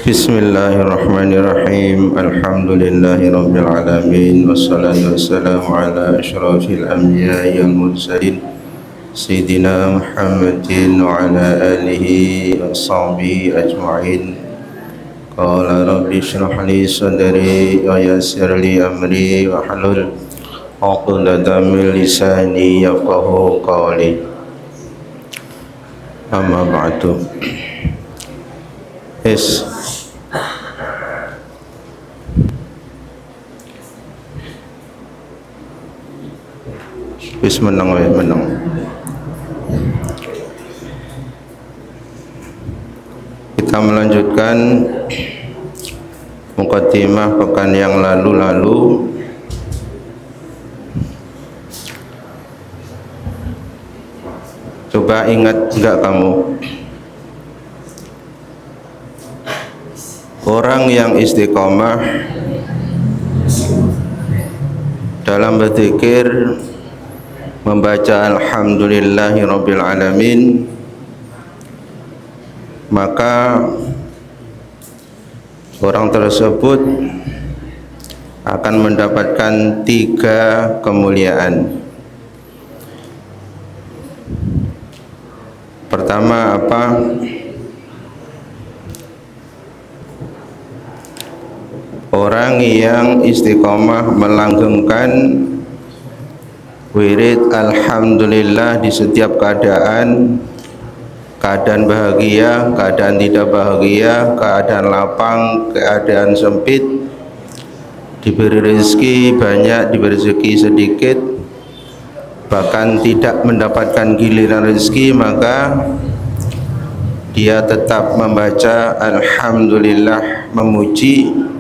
Bismillahirrahmanirrahim. Alhamdulillahirabbil alamin wassalatu wassalamu ala asyrafil anbiya'i wal mursalin sayyidina Muhammadin wa ala alihi wa sahbihi ajma'in. Qala rabbi shrah li sadri wa yassir li amri wa hlul 'uqdatam min lisani yafqahu qawli. Amma ba'du. Wis menang. Kita melanjutkan mukaddimah pekan yang lalu. Coba ingat enggak kamu? Orang yang istiqomah dalam berzikir, membaca alhamdulillahirabbil alamin, maka orang tersebut akan mendapatkan 3 kemuliaan. Pertama apa? Orang yang istiqomah melanggengkan wirid alhamdulillah di setiap keadaan bahagia, keadaan tidak bahagia, keadaan lapang, keadaan sempit, diberi rezeki banyak, diberi rezeki sedikit, bahkan tidak mendapatkan giliran rezeki, maka dia tetap membaca alhamdulillah, memuji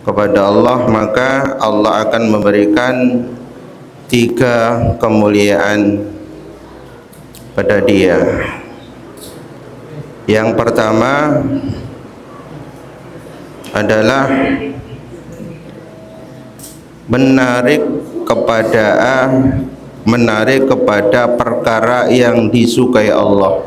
kepada Allah, maka Allah akan memberikan 3 kemuliaan pada dia. Yang pertama adalah menarik kepada perkara yang disukai Allah.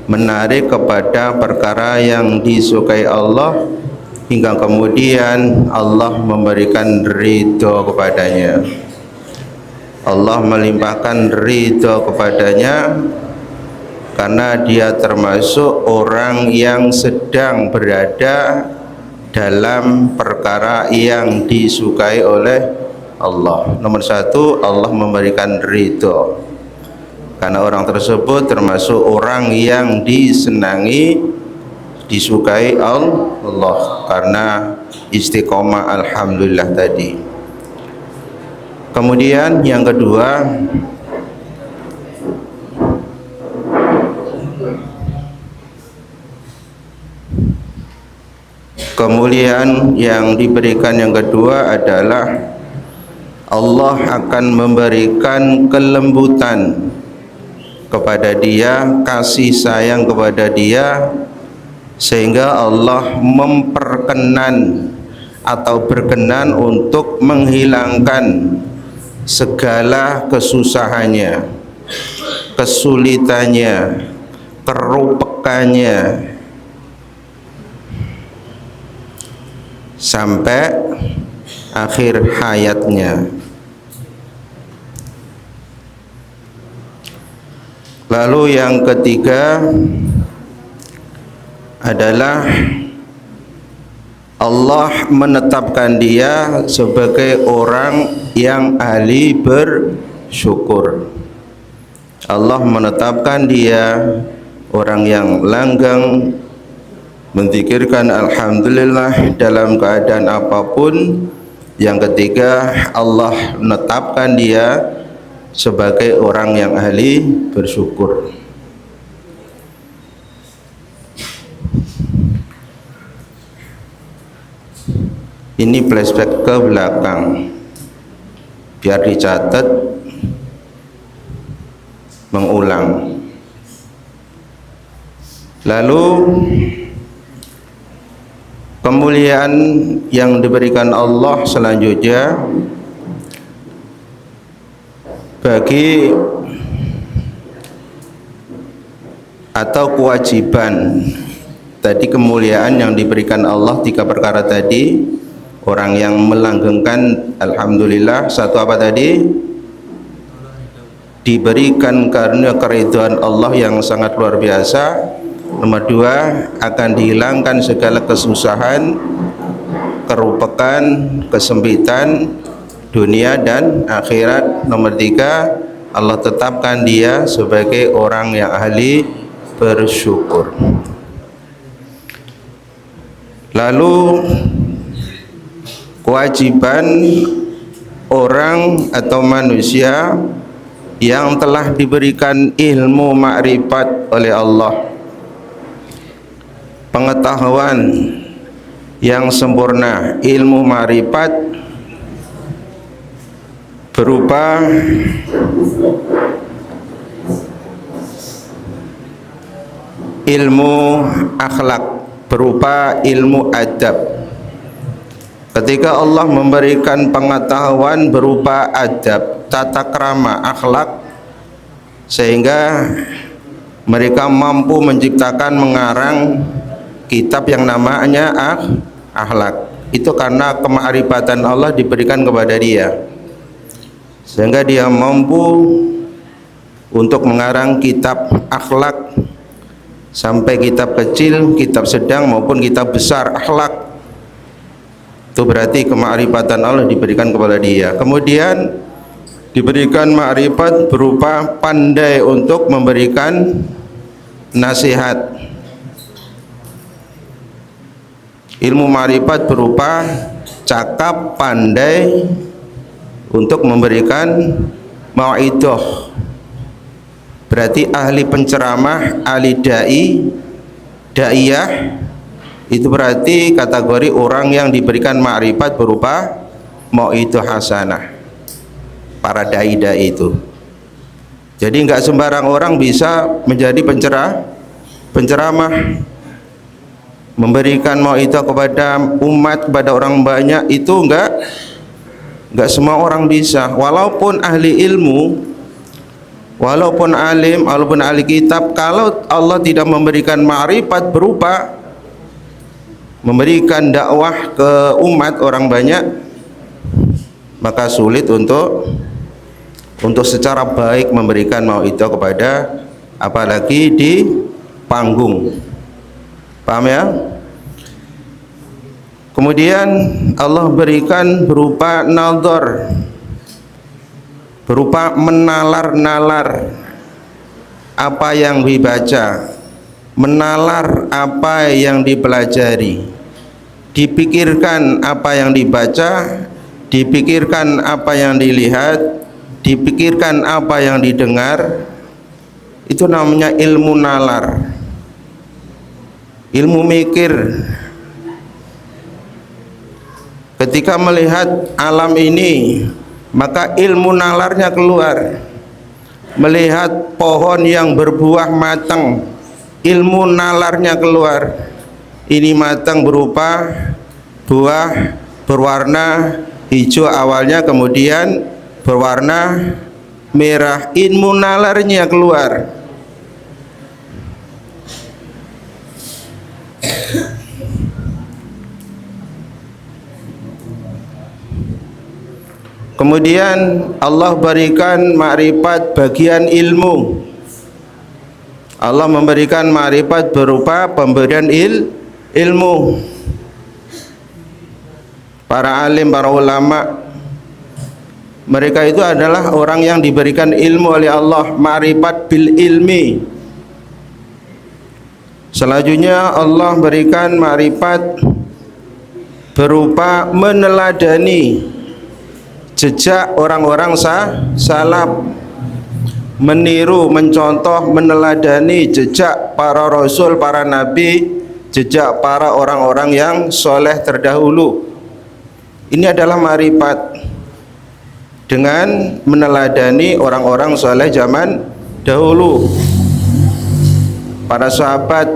Menarik kepada perkara yang disukai Allah, hingga kemudian Allah memberikan ridho kepadanya. Allah melimpahkan ridho kepadanya karena dia termasuk orang yang sedang berada dalam perkara yang disukai oleh Allah. Nomor 1, Allah memberikan ridho karena orang tersebut termasuk orang yang disenangi, disukai Allah karena istiqomah alhamdulillah tadi. Kemudian yang kedua, kemuliaan yang diberikan yang kedua adalah Allah akan memberikan kelembutan kepada dia, kasih sayang kepada dia, sehingga Allah memperkenan atau berkenan untuk menghilangkan segala kesusahannya, kesulitannya, kerupekannya, sampai akhir hayatnya. Lalu yang ketiga adalah Allah menetapkan dia sebagai orang yang ahli bersyukur. Allah menetapkan dia orang yang langgeng menzikirkan alhamdulillah dalam keadaan apapun. Yang ketiga, Allah menetapkan dia sebagai orang yang ahli bersyukur. Ini flashback ke belakang biar dicatat, mengulang. Lalu kemuliaan yang diberikan Allah selanjutnya bagi atau kewajiban. Tadi kemuliaan yang diberikan Allah 3 perkara tadi, orang yang melanggengkan alhamdulillah. Satu apa tadi? Diberikan karunia keridhaan Allah yang sangat luar biasa. Nomor 2, akan dihilangkan segala kesusahan, kerupekan, kesempitan dunia dan akhirat. Nomor 3, Allah tetapkan dia sebagai orang yang ahli bersyukur. Lalu kewajiban orang atau manusia yang telah diberikan ilmu makrifat oleh Allah, pengetahuan yang sempurna, ilmu makrifat berupa ilmu akhlak, berupa ilmu adab. Ketika Allah memberikan pengetahuan berupa adab, tata krama, akhlak, sehingga mereka mampu menciptakan, mengarang kitab yang namanya akhlak. Itu karena kemakrifatan Allah diberikan kepada dia, sehingga dia mampu untuk mengarang kitab akhlak, sampai kitab kecil, kitab sedang maupun kitab besar akhlak. Itu berarti kemakrifatan Allah diberikan kepada dia. Kemudian diberikan makrifat berupa pandai untuk memberikan nasihat. Ilmu makrifat berupa cakap, pandai untuk memberikan mau'idhah. Berarti ahli penceramah, ahli da'iyah, itu berarti kategori orang yang diberikan makrifat berupa mau'idhah hasanah. Para dai-dai itu. Jadi enggak sembarang orang bisa menjadi penceramah, memberikan mau'idhah kepada umat, kepada orang banyak. Itu enggak semua orang bisa. Walaupun ahli ilmu, walaupun alim, walaupun ahli kitab, kalau Allah tidak memberikan makrifat berupa memberikan dakwah ke umat orang banyak, maka sulit untuk secara baik memberikan mau'idhah kepada, apalagi di panggung. Paham ya? Kemudian Allah berikan berupa nadhar, berupa menalar-nalar apa yang dibaca, menalar apa yang dipelajari, dipikirkan apa yang dibaca, dipikirkan apa yang dilihat, dipikirkan apa yang didengar. Itu namanya ilmu nalar, ilmu mikir. Ketika melihat alam ini, maka ilmu nalarnya keluar. Melihat pohon yang berbuah matang, ilmu nalarnya keluar. Ini matang berupa buah berwarna hijau awalnya, kemudian berwarna merah. Ilmu nalarnya keluar. Kemudian Allah berikan makrifat bagian ilmu. Allah memberikan makrifat berupa pemberian ilmu. Para alim, para ulama, mereka itu adalah orang yang diberikan ilmu oleh Allah, makrifat bil ilmi. Selanjutnya Allah berikan makrifat berupa meneladani jejak orang-orang salaf, meniru, mencontoh, meneladani jejak para rasul, para nabi, jejak para orang-orang yang soleh terdahulu. Ini adalah makrifat, dengan meneladani orang-orang soleh zaman dahulu, para sahabat,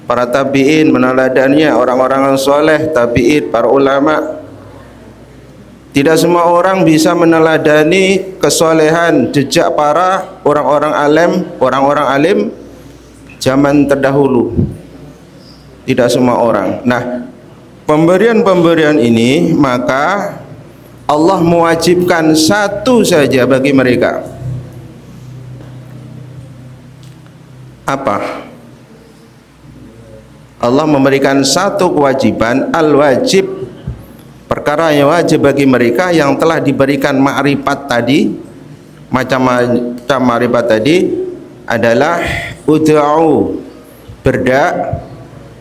para tabi'in, meneladaninya orang-orang yang soleh, tabi'in, para ulama. Tidak semua orang bisa meneladani kesolehan jejak para orang-orang alim zaman terdahulu, tidak semua orang. Nah, pemberian-pemberian ini maka Allah mewajibkan satu saja bagi mereka. Apa? Allah memberikan satu kewajiban, al-wajib, perkara yang wajib bagi mereka yang telah diberikan ma'rifat tadi, macam ma'rifat tadi adalah ud'u,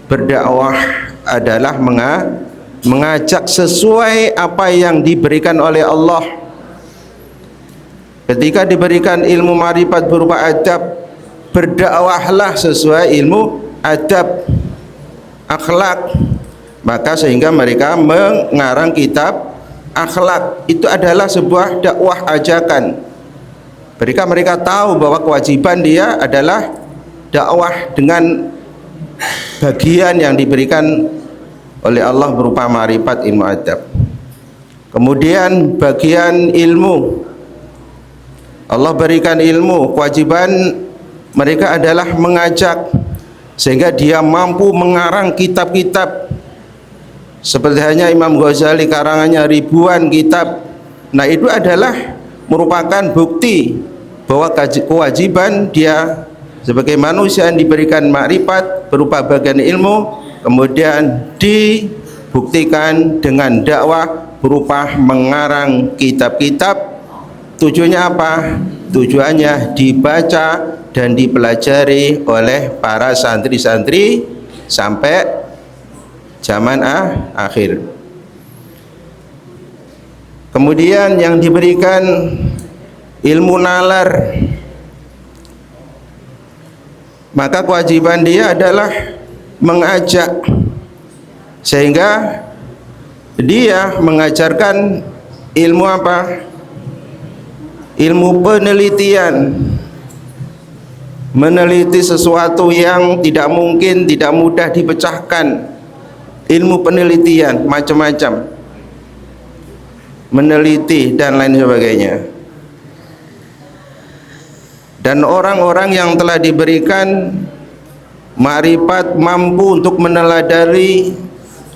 berdakwah adalah mengajak sesuai apa yang diberikan oleh Allah. Ketika diberikan ilmu ma'rifat berupa adab, berdakwahlah sesuai ilmu adab, akhlak. Maka sehingga mereka mengarang kitab akhlak. Itu adalah sebuah dakwah ajakan. Mereka tahu bahwa kewajiban dia adalah dakwah dengan bagian yang diberikan oleh Allah berupa ma'rifat ilmu adab. Kemudian bagian ilmu, Allah berikan ilmu, kewajiban mereka adalah mengajak, sehingga dia mampu mengarang kitab-kitab. Seperti hanya Imam Ghazali karangannya ribuan kitab. Nah, itu adalah merupakan bukti bahwa kewajiban dia sebagai manusia yang diberikan makrifat berupa bagian ilmu, kemudian dibuktikan dengan dakwah berupa mengarang kitab-kitab. Tujuannya apa? Tujuannya dibaca dan dipelajari oleh para santri-santri sampai zaman akhir. Kemudian yang diberikan ilmu nalar, maka kewajiban dia adalah mengajak, sehingga dia mengajarkan ilmu apa? Ilmu penelitian, meneliti sesuatu yang tidak mungkin, tidak mudah dipecahkan. Ilmu penelitian macam-macam, meneliti dan lain sebagainya. Dan orang-orang yang telah diberikan ma'rifat mampu untuk meneladani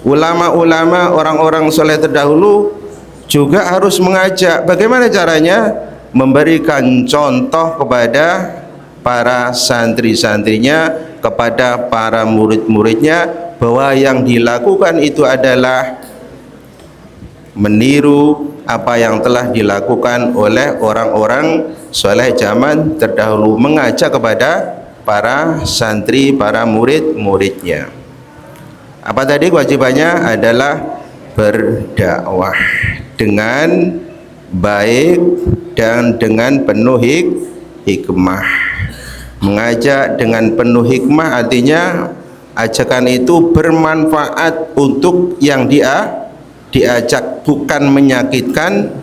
ulama-ulama, orang-orang soleh terdahulu, juga harus mengajak. Bagaimana caranya? Memberikan contoh kepada para santri-santrinya, kepada para murid-muridnya, bahwa yang dilakukan itu adalah meniru apa yang telah dilakukan oleh orang-orang soleh zaman terdahulu, mengajak kepada para santri, para murid-muridnya. Apa tadi kewajibannya? Adalah berdakwah dengan baik dan dengan penuh hikmah. Mengajak dengan penuh hikmah artinya ajakan itu bermanfaat untuk yang diajak, bukan menyakitkan,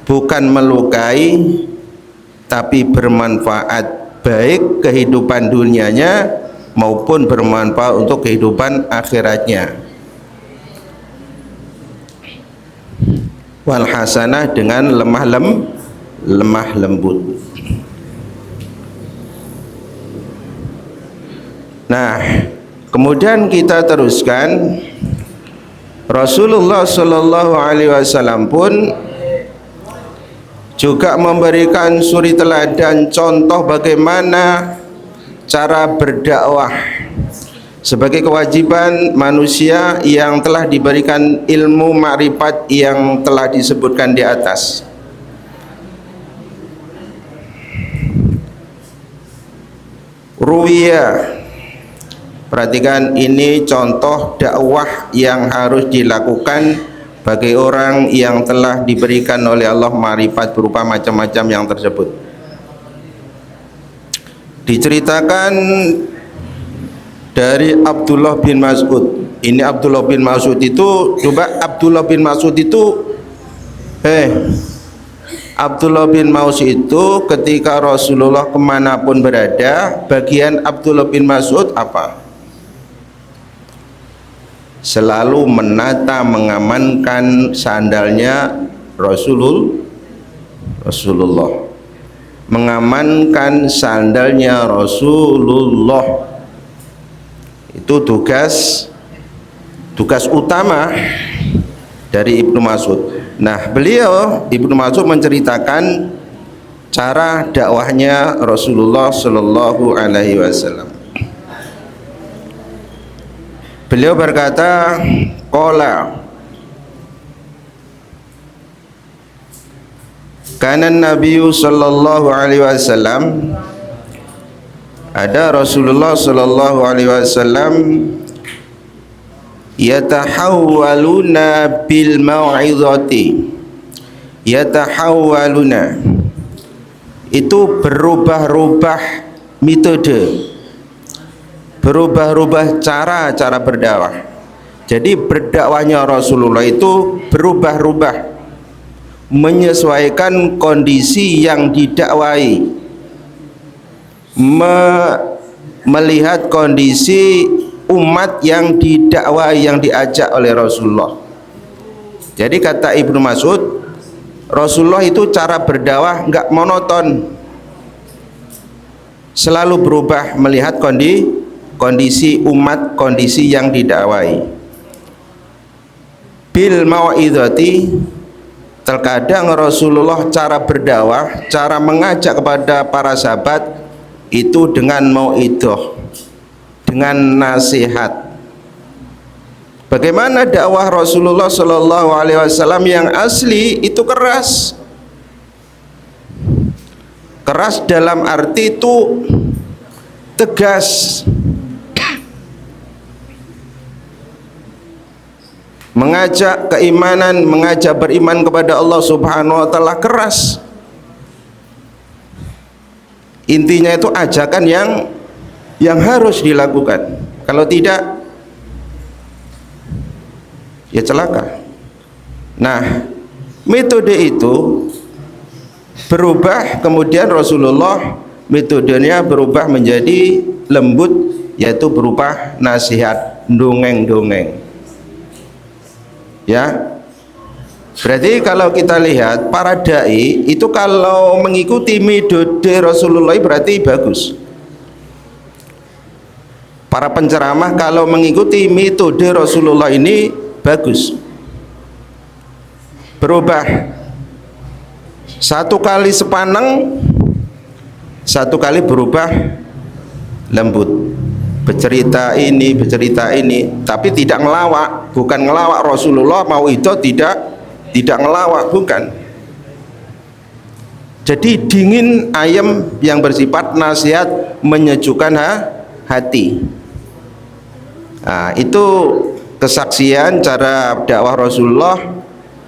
bukan melukai, tapi bermanfaat baik kehidupan dunianya maupun bermanfaat untuk kehidupan akhiratnya. Wal hasanah, dengan lemah lembut. Nah, kemudian kita teruskan. Rasulullah Shallallahu Alaihi Wasallam pun juga memberikan suri teladan, contoh bagaimana cara berdakwah sebagai kewajiban manusia yang telah diberikan ilmu ma'rifat yang telah disebutkan di atas. Ruwiya, perhatikan, ini contoh dakwah yang harus dilakukan bagi orang yang telah diberikan oleh Allah ma'rifat berupa macam-macam yang tersebut. Diceritakan dari Abdullah bin Mas'ud. Ini Abdullah bin Mas'ud itu, coba Abdullah bin Mas'ud itu Abdullah bin Mas'ud itu ketika Rasulullah kemanapun berada, bagian Abdullah bin Mas'ud apa? Selalu menata, mengamankan sandalnya Rasulullah. mengamankan sandalnya Rasulullah. Itu tugas utama dari Ibnu Mas'ud. Nah, Ibnu Mas'ud menceritakan cara dakwahnya Rasulullah Shallallahu Alaihi Wasallam. Beliau berkata, qala kana Nabi Shallallahu Alaihi Wasallam, ada Rasulullah Shallallahu Alaihi Wasallam, yatahawwaluna bil mau'izati. Yatahawwaluna itu berubah-ubah metode, berubah-ubah cara berdakwah. Jadi berdakwahnya Rasulullah itu berubah-ubah menyesuaikan kondisi yang didakwai, melihat kondisi umat yang didakwai, yang diajak oleh Rasulullah. Jadi kata Ibnu Mas'ud, Rasulullah itu cara berdakwah enggak monoton, selalu berubah melihat kondisi umat, kondisi yang didakwai. Bil mau'izati, terkadang Rasulullah cara berdakwah, cara mengajak kepada para sahabat itu dengan mau'izah, dengan nasihat. Bagaimana dakwah Rasulullah Shallallahu Alaihi Wasallam yang asli itu keras. Keras dalam arti itu tegas, mengajak keimanan, mengajak beriman kepada Allah Subhanahu wa taala, keras. Intinya itu ajakan yang harus dilakukan. Kalau tidak, ya celaka. Nah, metode itu berubah, kemudian Rasulullah metodenya berubah menjadi lembut, yaitu berupa nasihat, dongeng-dongeng. Ya, berarti kalau kita lihat para dai itu kalau mengikuti metode Rasulullah berarti bagus. Para penceramah kalau mengikuti metode Rasulullah ini bagus. Berubah, satu kali sepaneng, satu kali berubah lembut, bercerita ini, tapi tidak ngelawak. Bukan ngelawak Rasulullah, mau itu tidak ngelawak, bukan. Jadi dingin, ayam, yang bersifat nasihat, menyejukkan hati. Nah, itu kesaksian cara dakwah Rasulullah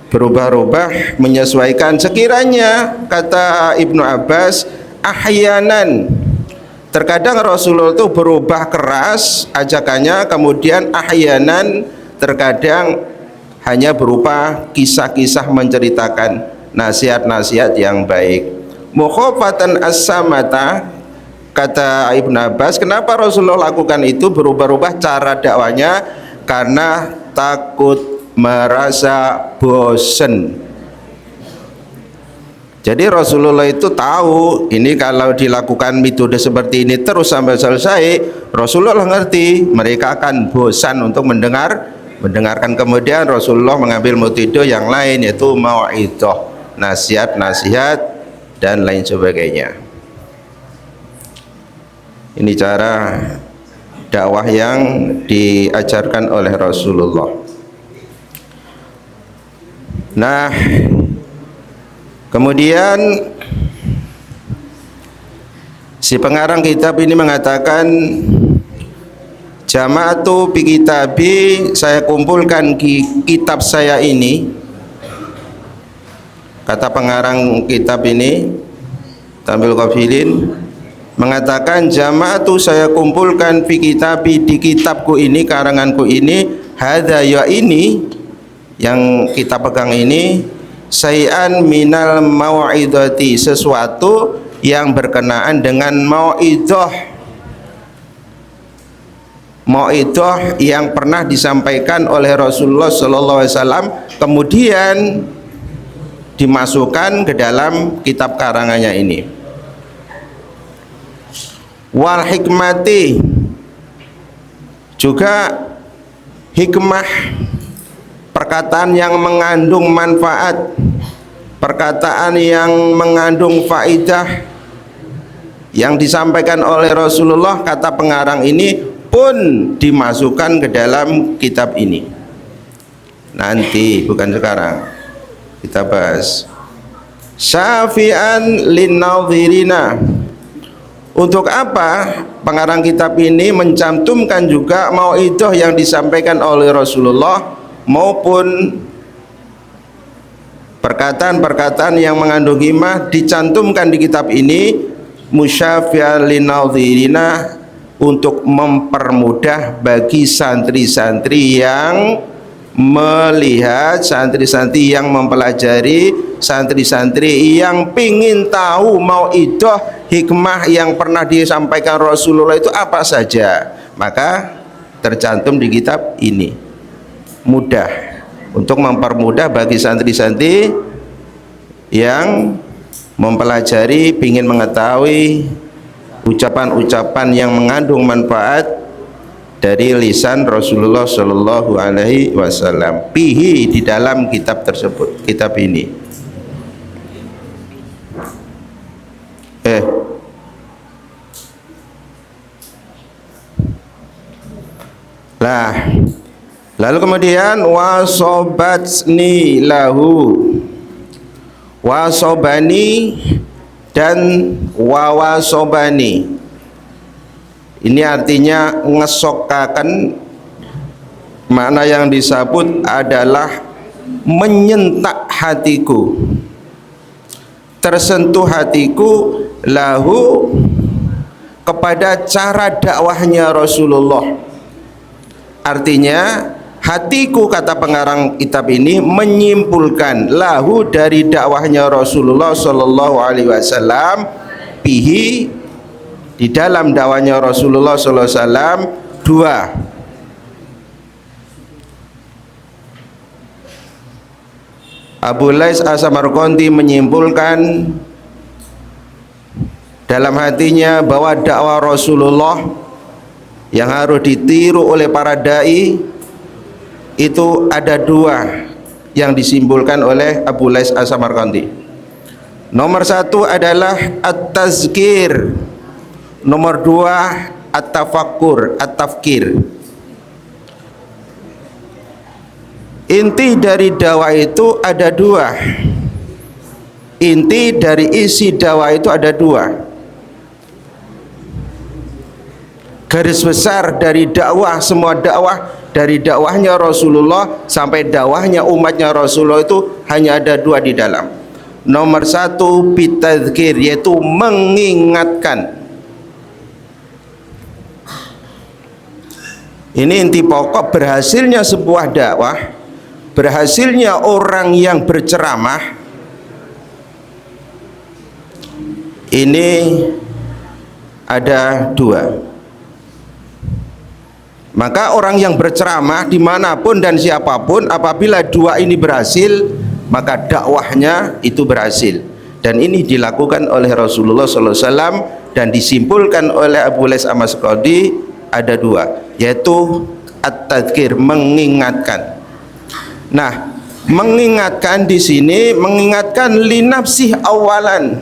berubah-ubah menyesuaikan. Sekiranya, kata Ibnu Abbas, ahyanan, terkadang Rasulullah itu berubah keras ajakannya, kemudian ahyanan terkadang hanya berupa kisah-kisah menceritakan nasihat-nasihat yang baik. Mukhafatan as-samata, kata Ibnu Abbas, kenapa Rasulullah lakukan itu, berubah-ubah cara dakwanya? Karena takut merasa bosen. Jadi Rasulullah itu tahu ini kalau dilakukan metode seperti ini terus sampai selesai, Rasulullah ngerti mereka akan bosan untuk mendengarkan. Kemudian Rasulullah mengambil metode yang lain, yaitu mau'izah, nasihat dan lain sebagainya. Ini cara dakwah yang diajarkan oleh Rasulullah. Nah, kemudian si pengarang kitab ini mengatakan, jama'atu bi kitabi, saya kumpulkan kitab saya ini. Kata pengarang kitab ini, Tambil Qafilin, mengatakan, jama'atu, saya kumpulkan bi kitabi, di kitabku ini, karanganku ini, hadza, ya ini yang kita pegang ini, sayan minal mau'izati, sesuatu yang berkenaan dengan mau'izah yang pernah disampaikan oleh Rasulullah sallallahu alaihi wasallam, kemudian dimasukkan ke dalam kitab karangannya ini. wal hikmati, juga hikmah, perkataan yang mengandung manfaat, perkataan yang mengandung faidah yang disampaikan oleh Rasulullah, kata pengarang ini pun dimasukkan ke dalam kitab ini. Nanti, bukan sekarang, kita bahas. Syafi'an linnadhirina, untuk apa pengarang kitab ini mencantumkan juga mauidhah yang disampaikan oleh Rasulullah maupun perkataan-perkataan yang mengandung hikmah dicantumkan di kitab ini, musyafi'an linnadhirina, untuk mempermudah bagi santri-santri yang melihat, santri-santri yang mempelajari, santri-santri yang pingin tahu mauidhah hikmah yang pernah disampaikan Rasulullah itu apa saja, maka tercantum di kitab ini. Mudah, untuk mempermudah bagi santri-santri yang mempelajari, pingin mengetahui ucapan-ucapan yang mengandung manfaat dari lisan Rasulullah Shallallahu Alaihi Wasallam, pihi, di dalam kitab tersebut, kitab ini. Lah, lalu kemudian wasobatni lahu, wasobani dan wawasobani. Ini artinya ngesokakan, makna yang disebut adalah menyentak hatiku, tersentuh hatiku, lahu, kepada cara dakwahnya Rasulullah. Artinya hatiku, kata pengarang kitab ini, menyimpulkan lahu, dari dakwahnya Rasulullah Sallallahu Alaihi Wasallam, bihi, di dalam dakwahnya Rasulullah Sallallahu Alaihi Wasallam, dua. Abu Lais As-Samarqandi menyimpulkan dalam hatinya bahwa dakwah Rasulullah yang harus ditiru oleh para dai itu ada dua yang disimpulkan oleh Abu Lais As-Samarqandi. Nomor satu adalah at-tazkir, nomor dua at-tafakkur, at-tafkir. Inti dari dakwah itu ada dua. Inti dari isi dakwah itu ada dua. Garis besar dari dakwah, semua dakwah, dari dakwahnya Rasulullah sampai dakwahnya umatnya Rasulullah itu hanya ada dua di dalam. Nomor satu bitadzkir, yaitu mengingatkan. Ini inti pokok berhasilnya sebuah dakwah, berhasilnya orang yang berceramah. Ini ada dua. Maka orang yang berceramah dimanapun dan siapapun, apabila dua ini berhasil, maka dakwahnya itu berhasil. Dan ini dilakukan oleh Rasulullah SAW dan disimpulkan oleh Abu Lais As-Samarqandi, ada dua, yaitu at-tadzkir, mengingatkan. Nah, mengingatkan di sini, mengingatkan linafsih awalan,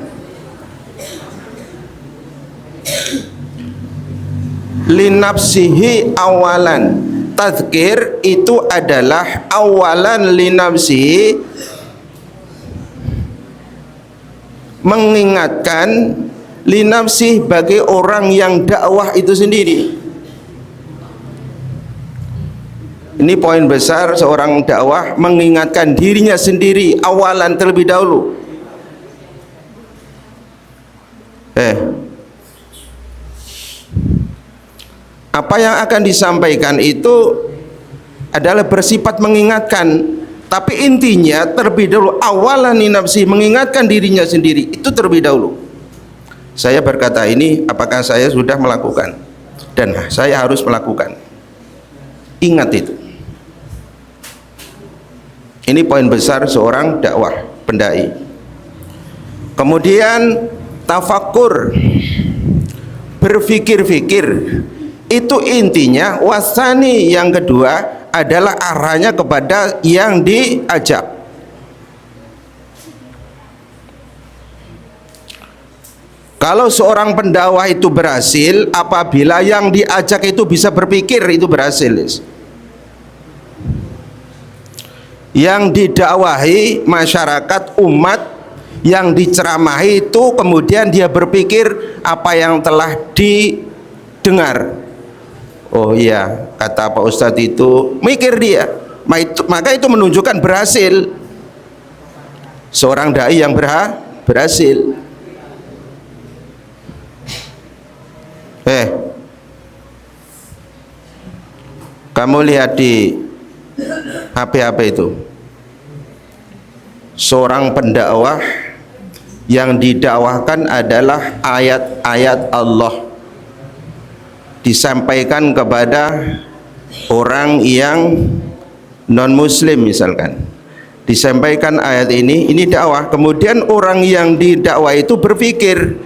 linafsihi awalan. Tadzkir itu adalah awalan linafsihi, mengingatkan linafsih, bagi orang yang dakwah itu sendiri. Ini poin besar seorang dakwah, mengingatkan dirinya sendiri awalan terlebih dahulu. Apa yang akan disampaikan itu adalah bersifat mengingatkan, tapi intinya terlebih dahulu awalan nafsi, mengingatkan dirinya sendiri itu terlebih dahulu. Saya berkata ini, apakah saya sudah melakukan, dan saya harus melakukan. Ingat itu. Ini poin besar seorang dakwah, pendai. Kemudian tafakkur, berfikir-fikir. Itu intinya. Wasani, yang kedua adalah arahnya kepada yang diajak. Kalau seorang pendakwah itu berhasil apabila yang diajak itu bisa berpikir, itu berhasil. Yang didakwahi masyarakat, umat, yang diceramahi itu kemudian dia berpikir apa yang telah didengar. Oh iya, kata Pak Ustadz itu, mikir dia. Maka itu menunjukkan berhasil. Seorang dai yang berhasil. Kamu lihat di HP itu, seorang pendakwah yang didakwahkan adalah ayat-ayat Allah, disampaikan kepada orang yang non muslim misalkan, disampaikan ayat ini dakwah. Kemudian orang yang didakwah itu berpikir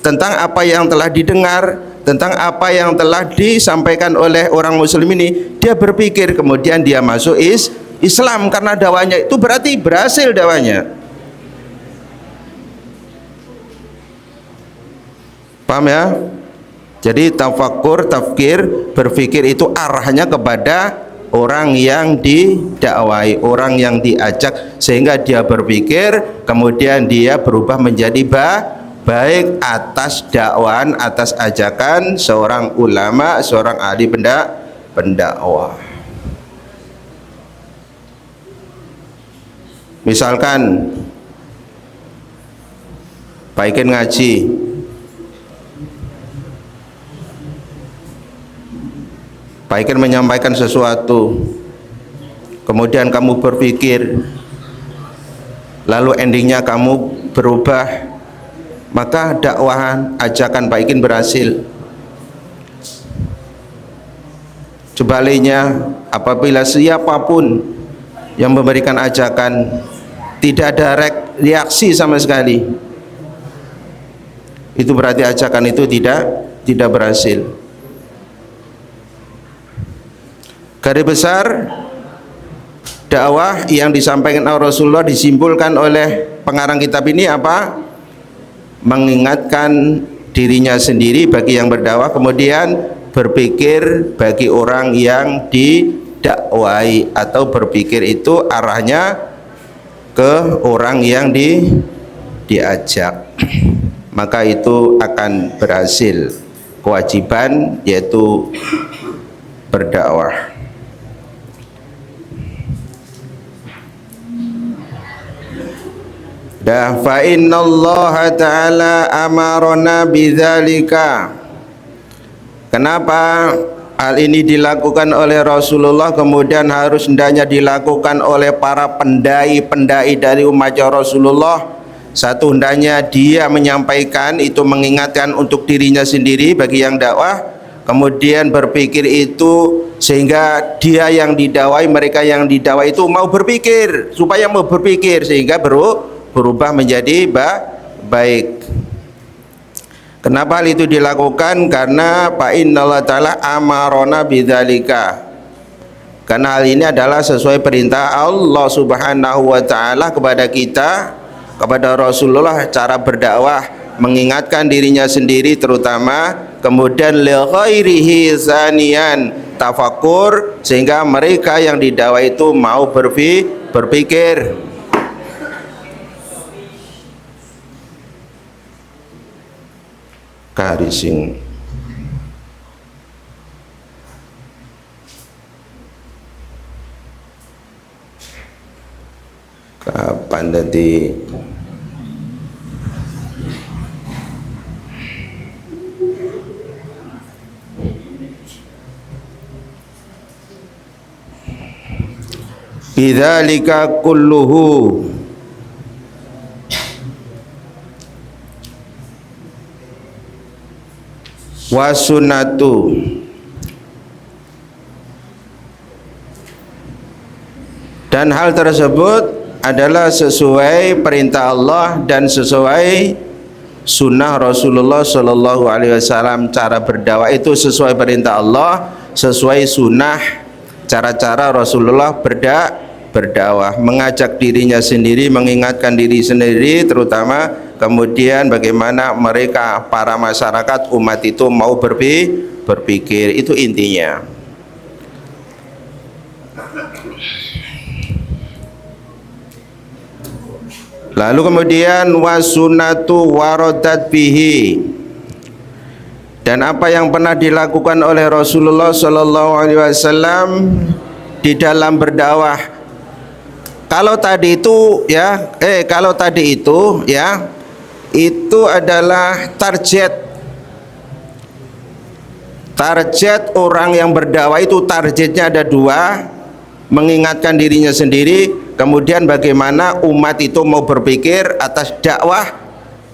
tentang apa yang telah didengar, tentang apa yang telah disampaikan oleh orang muslim ini. Dia berpikir, kemudian dia masuk Islam karena dakwanya. Itu berarti berhasil dakwanya. Paham ya? Jadi tafakkur, tafkir, berpikir itu arahnya kepada orang yang didakwai, orang yang diajak, sehingga dia berpikir, kemudian dia berubah menjadi baik atas dakwaan, atas ajakan seorang ulama, seorang ahli pendakwah. Misalkan Pak Ikin ngaji, Pak Ikin menyampaikan sesuatu, kemudian kamu berpikir, lalu endingnya kamu berubah, maka dakwahan ajakan Pak Ikin berhasil. Sebaliknya, apabila siapapun yang memberikan ajakan tidak ada reaksi sama sekali, itu berarti ajakan itu tidak berhasil. Garis besar, dakwah yang disampaikan oleh Rasulullah disimpulkan oleh pengarang kitab ini apa? Mengingatkan dirinya sendiri bagi yang berdakwah, kemudian berpikir bagi orang yang didakwai, atau berpikir itu arahnya ke orang yang diajak. Maka itu akan berhasil kewajiban, yaitu berdakwah. Fa innallaha ta'ala amarona bidzalika. Kenapa hal ini dilakukan oleh Rasulullah, kemudian harus hendaknya dilakukan oleh para pendai-pendai dari umatnya Rasulullah? Satu, hendaknya dia menyampaikan itu, mengingatkan untuk dirinya sendiri bagi yang dakwah, kemudian berpikir itu sehingga dia yang didakwai, mereka yang didakwai itu mau berpikir, supaya mau berpikir sehingga berubah menjadi baik. Kenapa hal itu dilakukan? Karena fa innallaha ta'ala amarona bidzalika. Karena hal ini adalah sesuai perintah Allah Subhanahu wa taala kepada kita, kepada Rasulullah, cara berdakwah, mengingatkan dirinya sendiri terutama, kemudian li ghairihi zanian, tafakur, sehingga mereka yang didakwah itu mau berpikir. Karising kapan tadi bidzalika kulluhu wasunatu, dan hal tersebut adalah sesuai perintah Allah dan sesuai sunnah Rasulullah Shallallahu Alaihi Wasallam, cara berdakwah itu sesuai perintah Allah, sesuai sunnah cara-cara Rasulullah berdakwah, mengajak dirinya sendiri, mengingatkan diri sendiri terutama, kemudian bagaimana mereka para masyarakat umat itu mau berpikir, itu intinya. Lalu kemudian wasunatu warodat bihi, dan apa yang pernah dilakukan oleh Rasulullah Shallallahu Alaihi Wasallam di dalam berdakwah. Kalau tadi itu ya, itu adalah target orang yang berdakwah itu, targetnya ada dua, mengingatkan dirinya sendiri, kemudian bagaimana umat itu mau berpikir atas dakwah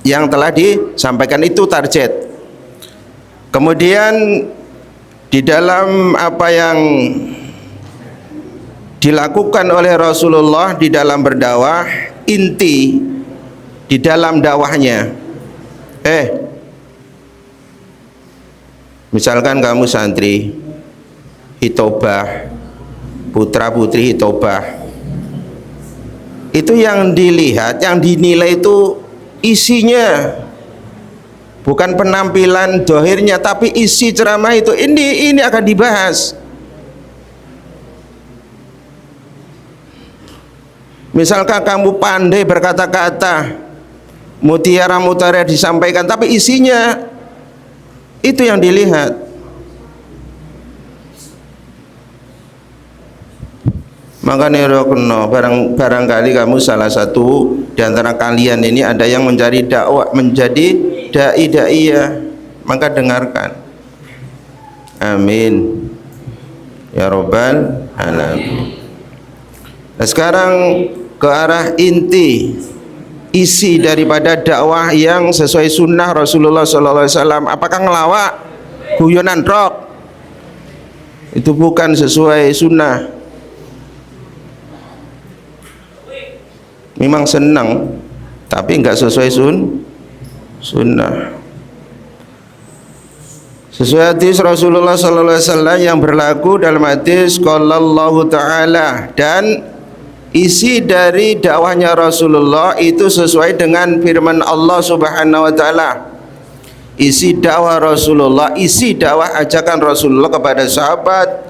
yang telah disampaikan, itu target. Kemudian di dalam apa yang dilakukan oleh Rasulullah di dalam berdakwah, inti di dalam dakwahnya, misalkan kamu santri hitobah, putra putri hitobah, itu yang dilihat, yang dinilai itu isinya, bukan penampilan dohirnya, tapi isi ceramah itu. Ini akan dibahas. Misalkan kamu pandai berkata-kata, mutiara-mutiara disampaikan, tapi isinya itu yang dilihat. Makanya barangkali kamu salah satu di antara kalian ini ada yang mencari dakwah, menjadi dai-daiyah, maka dengarkan. Amin ya rabbal alamin. Nah, sekarang ke arah inti isi daripada dakwah yang sesuai sunnah Rasulullah SAW. Apakah ngelawak, guyonan rock? Itu bukan sesuai sunnah. Memang senang, tapi enggak sesuai sunnah. Sesuai hadis Rasulullah SAW yang berlaku dalam hadis qallallahu ta'ala, dan isi dari dakwahnya Rasulullah itu sesuai dengan firman Allah Subhanahu wa taala. Isi dakwah Rasulullah, isi dakwah ajakan Rasulullah kepada sahabat,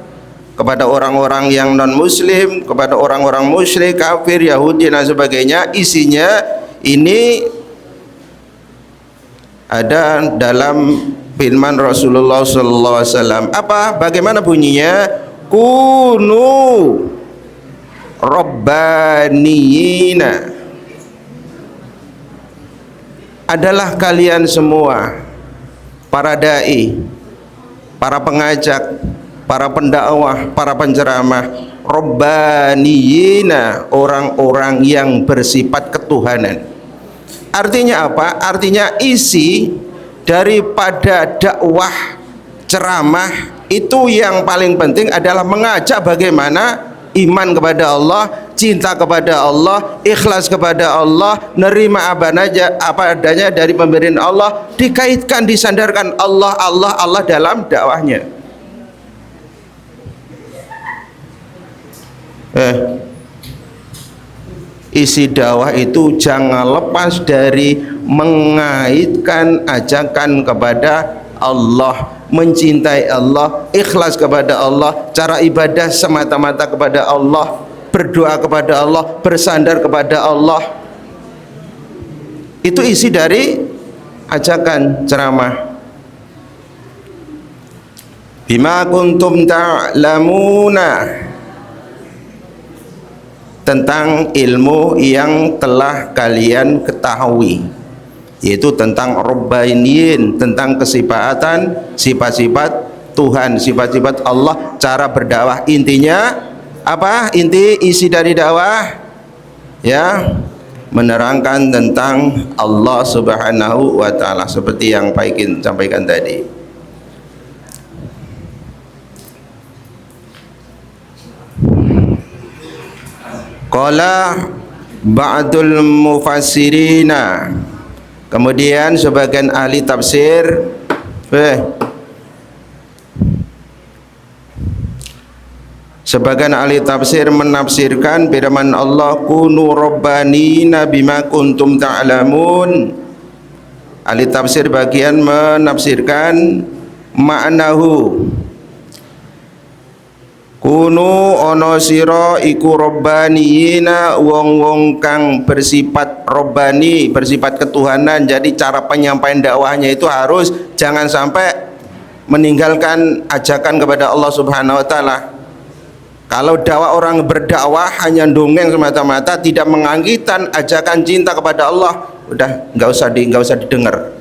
kepada orang-orang yang non muslim, kepada orang-orang musyrik, kafir, Yahudi dan sebagainya, isinya ini ada dalam firman Rasulullah sallallahu alaihi wasallam. Apa? Bagaimana bunyinya? Kunu Rabbaniyina, adalah kalian semua para dai, para pengajak, para pendakwah, para penceramah, Rabbaniyina, orang-orang yang bersifat ketuhanan. Artinya apa? Artinya isi daripada dakwah ceramah itu yang paling penting adalah mengajak bagaimana iman kepada Allah, cinta kepada Allah, ikhlas kepada Allah, nerima apa adanya dari pemberian Allah, dikaitkan, disandarkan Allah dalam dakwahnya. Isi dakwah itu jangan lepas dari mengaitkan ajakan kepada Allah, mencintai Allah, ikhlas kepada Allah, cara ibadah semata-mata kepada Allah, berdoa kepada Allah, bersandar kepada Allah. Itu isi dari ajakan ceramah. Bima kuntum ta'lamuna, tentang ilmu yang telah kalian ketahui, yaitu tentang Rabbaniyin, tentang kesifatan, sifat-sifat Tuhan, sifat-sifat Allah, cara berdakwah. Intinya apa? Isi dari dakwah ya, menerangkan tentang Allah Subhanahu wa taala, seperti yang Pak Ikin sampaikan tadi. Qala ba'dul mufassirina, Kemudian sebagian ahli tafsir sebagian ahli tafsir menafsirkan firman Allah, kunu rabbanina bima kuntum ta'lamun. Ahli tafsir bagian menafsirkan ma'nahu, kunu ono sira iku rabbaniyina, wong-wong kang bersifat robbani, bersifat ketuhanan. Jadi cara penyampaian dakwahnya itu harus jangan sampai meninggalkan ajakan kepada Allah Subhanahu wa taala. Kalau dakwah, orang berdakwah hanya dongeng semata-mata, tidak menganggitan ajakan cinta kepada Allah, udah nggak usah didengar.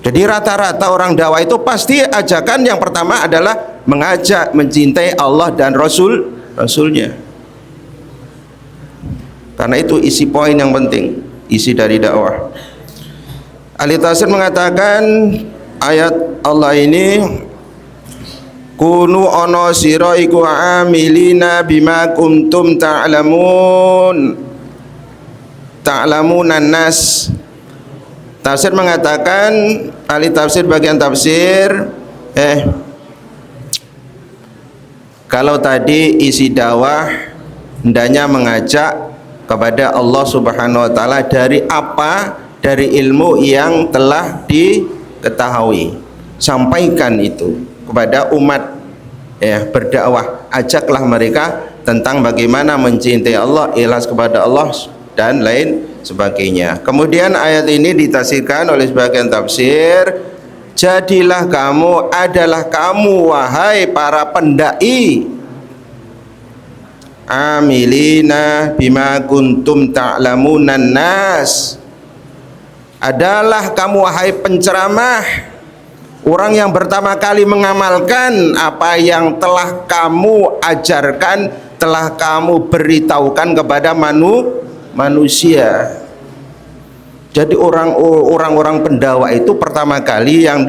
Jadi rata-rata orang dakwah itu pasti ajakan yang pertama adalah mengajak mencintai Allah dan Rasulnya. Karena itu isi poin yang penting, isi dari dakwah. Ahli tafsir mengatakan ayat Allah ini, kunu ono sira iku amilina bima kuntum ta'lamunan nas. Tafsir mengatakan, ahli tafsir bagian tafsir kalau tadi isi dakwah hendaknya mengajak kepada Allah Subhanahu wa taala dari apa? Dari ilmu yang telah diketahui, sampaikan itu kepada umat, berdakwah, ajaklah mereka tentang bagaimana mencintai Allah, ikhlas kepada Allah dan lain sebagainya. Kemudian ayat ini ditafsirkan oleh sebagian tafsir, jadilah kamu, adalah kamu wahai para pendai, amilina bima kuntum ta'lamunan nas, adalah kamu wahai penceramah, orang yang pertama kali mengamalkan apa yang telah kamu ajarkan, telah kamu beritahukan kepada manusia. Jadi orang-orang pendakwah itu pertama kali yang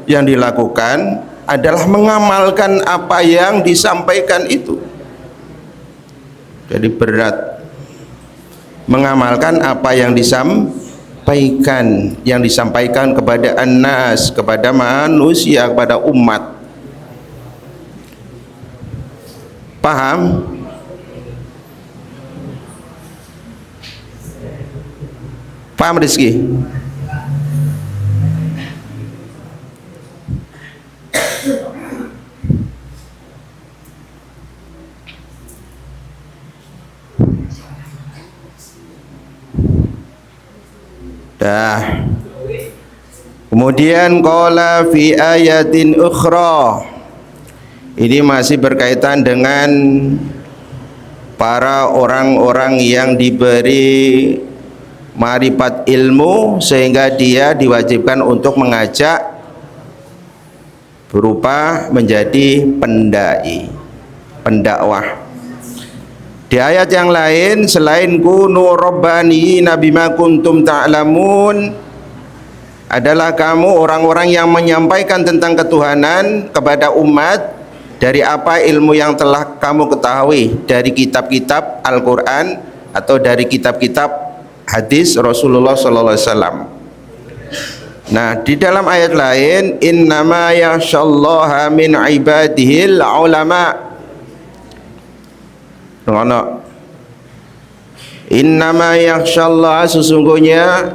dilakukan adalah mengamalkan apa yang disampaikan itu. Jadi berat mengamalkan apa yang disampaikan kepada annas, kepada manusia, kepada umat. Paham? Paham Rizky? Dah. Kemudian qala fi ayatin ukhra, ini masih berkaitan dengan para orang-orang yang diberi ma'rifat ilmu sehingga dia diwajibkan untuk mengajak berupa menjadi pendai, pendakwah. Di ayat yang lain selain kunu rabbaniyina bima kuntum ta'lamun, adalah kamu orang-orang yang menyampaikan tentang ketuhanan kepada umat dari apa ilmu yang telah kamu ketahui dari kitab-kitab Al-Quran atau dari kitab-kitab hadis Rasulullah sallallahu alaihi wasallam. Nah, di dalam ayat lain, innama yakhshallaha min ibadihil ulama. Innama yakhshallaha, sesungguhnya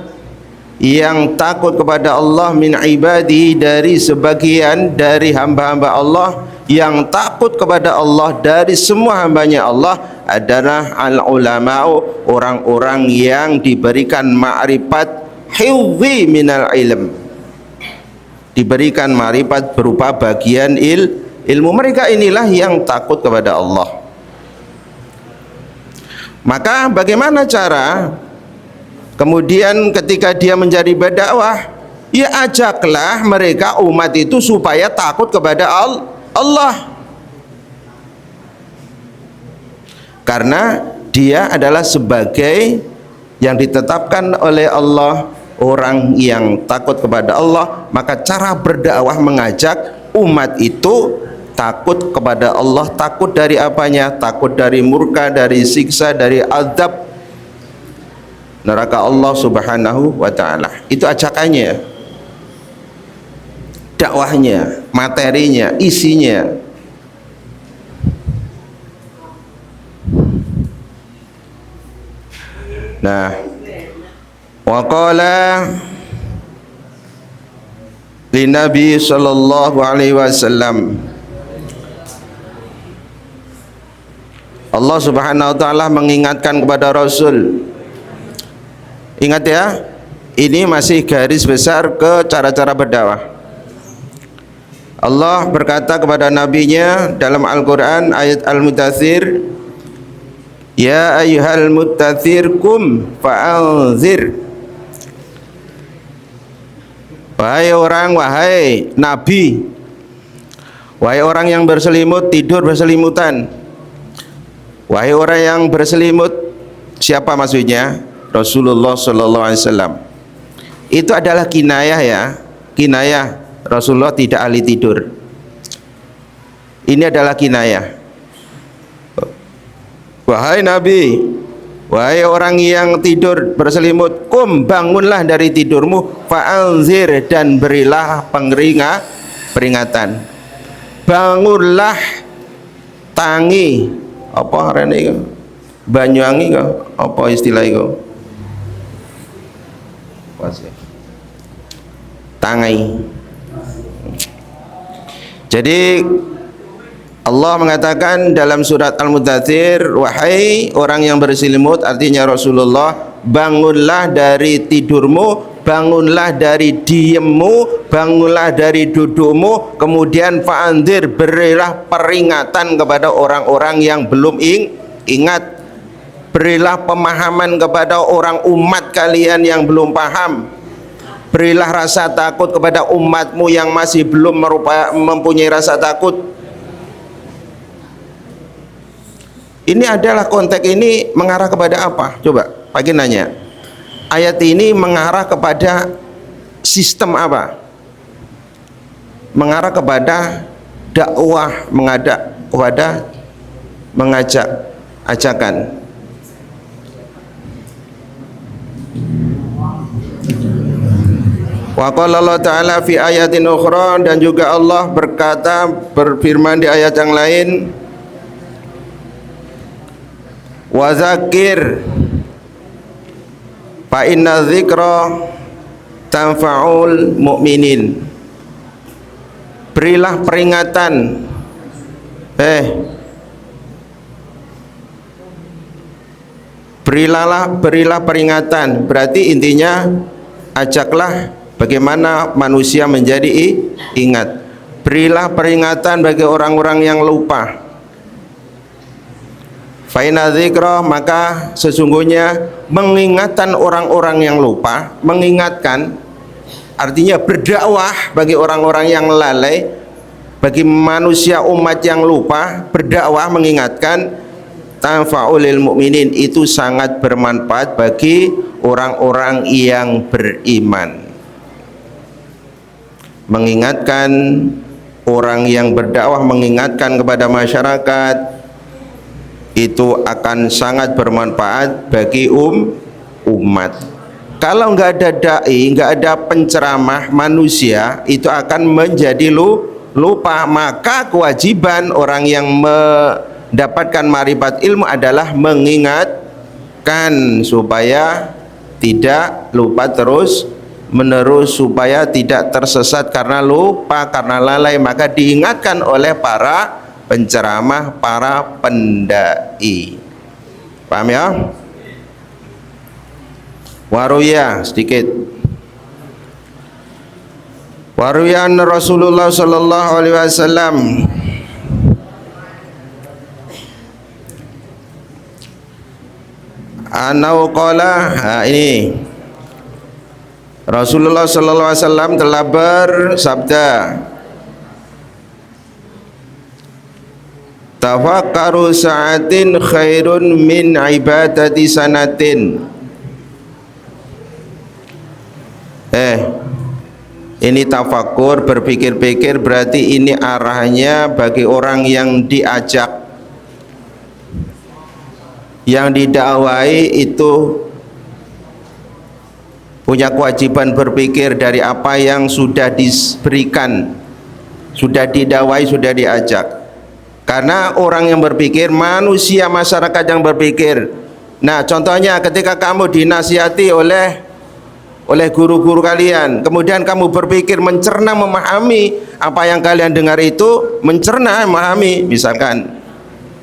yang takut kepada Allah, min ibadi, dari sebagian dari hamba-hamba Allah, yang takut kepada Allah dari semua hambanya Allah adalah al-ulama'u, orang-orang yang diberikan ma'rifat hifzi minal ilm, diberikan ma'rifat berupa bagian ilmu. Mereka inilah yang takut kepada Allah. Maka bagaimana cara kemudian ketika dia menjadi berdakwah, ya ajaklah mereka umat itu supaya takut kepada Allah, karena dia adalah sebagai yang ditetapkan oleh Allah, orang yang takut kepada Allah. Maka cara berdakwah mengajak umat itu takut kepada Allah. Takut dari apanya? Takut dari murka, dari siksa, dari azab neraka Allah subhanahu wa ta'ala. Itu ajakannya, dakwahnya, materinya, isinya. Nah, waqala li Nabi sallallahu alaihi wasallam, Allah subhanahu wa ta'ala mengingatkan kepada Rasul. Ingat ya, ini masih garis besar ke cara-cara berdakwah. Allah berkata kepada nabinya dalam Al-Quran ayat Al-Mudaththir, ya ayyuhal mudaththir kum fa'anzir. Wahai orang, wahai nabi, wahai orang yang berselimut, tidur berselimutan. Wahai orang yang berselimut, siapa maksudnya? Rasulullah sallallahu alaihi wasallam. Itu adalah kinayah ya, kinayah. Rasulullah tidak ahli tidur. Ini adalah kinayah. Wahai Nabi, wahai orang yang tidur berselimut, kum, bangunlah dari tidurmu, fa'anzir, dan berilah peringatan. Bangunlah, tangi, apa rene itu? Banyuwangi kok, apa istilah itu? Tangai. Jadi Allah mengatakan dalam surat Al-Mudaththir, wahai orang yang berselimut, artinya Rasulullah, bangunlah dari tidurmu, bangunlah dari diemmu, bangunlah dari dudukmu, kemudian fa'anzir, berilah peringatan kepada orang-orang yang belum ingat. Berilah pemahaman kepada orang umat kalian yang belum paham. Berilah rasa takut kepada umatmu yang masih belum mempunyai rasa takut. Ini adalah konteks ini mengarah kepada apa? Coba pagi nanya. Ayat ini mengarah kepada sistem apa? Mengarah kepada dakwah, mengajak, ajakan. Wa qala Allah Ta'ala fi ayatin ukhra, dan juga Allah berfirman di ayat yang lain, wa zakir fa inna dzikra tanfa'ul mu'minin. Berilah peringatan, berilah peringatan. Berarti intinya ajaklah bagaimana manusia menjadi ingat. Berilah peringatan bagi orang-orang yang lupa. Fa inna dzikra, maka sesungguhnya mengingatkan orang-orang yang lupa, mengingatkan artinya berdakwah bagi orang-orang yang lalai, bagi manusia umat yang lupa, berdakwah mengingatkan, tanfa'ulil mu'minin, itu sangat bermanfaat bagi orang-orang yang beriman. Mengingatkan orang yang berdakwah, mengingatkan kepada masyarakat, itu akan sangat bermanfaat bagi umat. Kalau nggak ada dai, nggak ada penceramah, manusia itu akan menjadi lupa. Maka kewajiban orang yang mendapatkan marifat ilmu adalah mengingatkan supaya tidak lupa terus menerus, supaya tidak tersesat karena lupa, karena lalai. Maka diingatkan oleh para penceramah, para pendai. Paham ya? Waruya sedikit. Waruyan Rasulullah sallallahu alaihi wasallam anau qala, ini Rasulullah sallallahu alaihi wasallam telah bersabda, tafakkaru sa'atin khairun min ibadati sanatin. Ini tafakur, berpikir-pikir, berarti ini arahnya bagi orang yang diajak, yang didakwai itu punya kewajiban berpikir dari apa yang sudah diberikan, sudah didakwai, sudah diajak. Karena orang yang berpikir, manusia, masyarakat yang berpikir. Nah, contohnya ketika kamu dinasihati oleh guru-guru kalian, kemudian kamu berpikir, mencerna, memahami apa yang kalian dengar itu, mencerna, memahami. Misalkan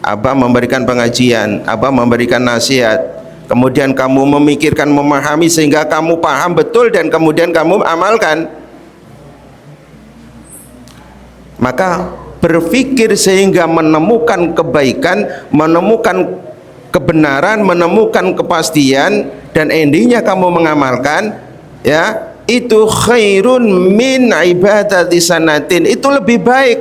Abah memberikan pengajian, Abah memberikan nasihat, kemudian kamu memikirkan, memahami sehingga kamu paham betul dan kemudian kamu amalkan. Maka berpikir sehingga menemukan kebaikan, menemukan kebenaran, menemukan kepastian, dan endingnya kamu mengamalkan, ya, itu khairun min ibadati sanatin. Itu lebih baik.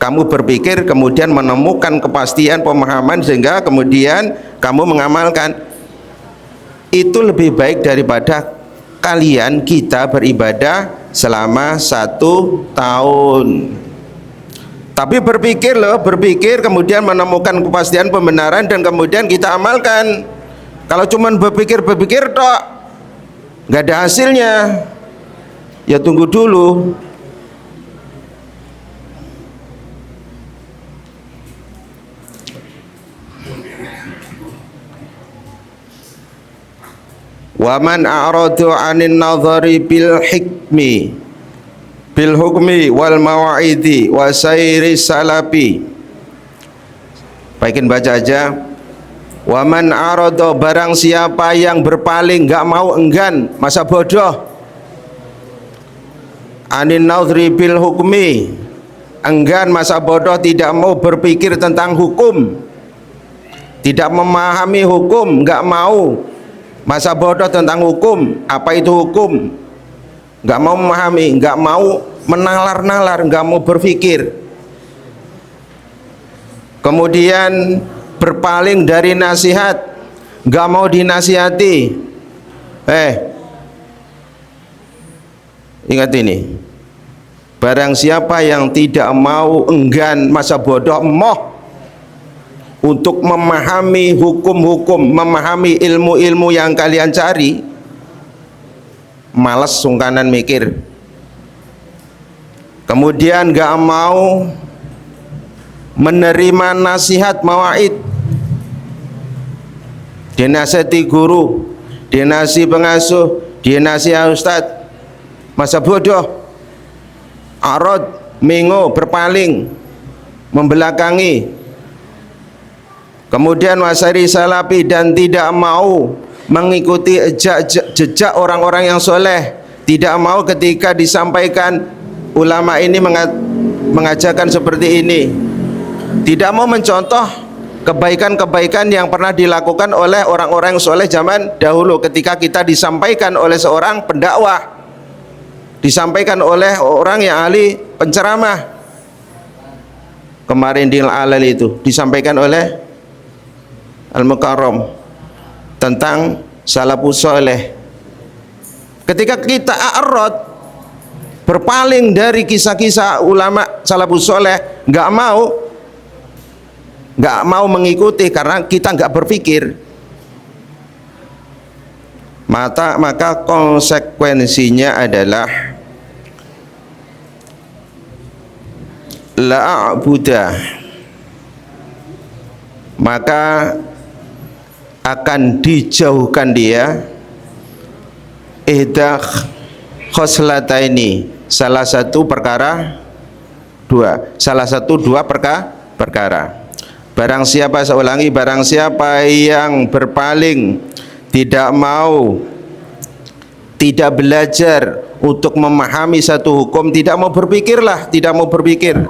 Kamu berpikir kemudian menemukan kepastian, pemahaman sehingga kemudian kamu mengamalkan. Itu lebih baik daripada kalian, kita beribadah selama 1 tahun. Tapi berpikir loh, berpikir kemudian menemukan kepastian, pembenaran, dan kemudian kita amalkan. Kalau cuman berpikir tok, nggak ada hasilnya, ya tunggu dulu. Wa man a'radu 'anin nadhari bil hukmi wal mawa'idi wa sayri salafi. Baikin baca aja. Wa man a'rada, barang siapa yang berpaling, enggak mau, enggan, masa bodoh, 'anin nadhari bil hukmi, enggan, masa bodoh, tidak mau berpikir tentang hukum, tidak memahami hukum, enggak mau, masa bodoh tentang hukum. Apa itu hukum? Enggak mau memahami, enggak mau menalar-nalar, enggak mau berpikir. Kemudian berpaling dari nasihat, enggak mau dinasihati. Ingat ini, barang siapa yang tidak mau, enggan, masa bodoh, emoh untuk memahami hukum-hukum, memahami ilmu-ilmu yang kalian cari, malas, sungkanan mikir, kemudian gak mau menerima nasihat, mawaid, dinasihati guru, dinasihati pengasuh, dinasihati ustadz, masa bodoh, arad, mengo, berpaling, membelakangi. Kemudian wasari salafi, dan tidak mau mengikuti jejak orang-orang yang soleh, tidak mau ketika disampaikan ulama ini mengajarkan seperti ini, tidak mau mencontoh kebaikan-kebaikan yang pernah dilakukan oleh orang-orang yang soleh zaman dahulu. Ketika kita disampaikan oleh seorang pendakwah, disampaikan oleh orang yang ahli penceramah, kemarin di Al-Alal itu disampaikan oleh Al-Mukarram tentang salafus soleh. Ketika kita a'rad, berpaling dari kisah-kisah ulama salafus soleh, nggak mau mengikuti karena kita nggak berpikir, maka konsekuensinya adalah la'abudah, maka akan dijauhkan dia ihda khoslataini, salah satu dua perkara. Barang siapa, saya ulangi, barang siapa yang berpaling, tidak mau, tidak belajar untuk memahami satu hukum, tidak mau berpikirlah, tidak mau berpikir,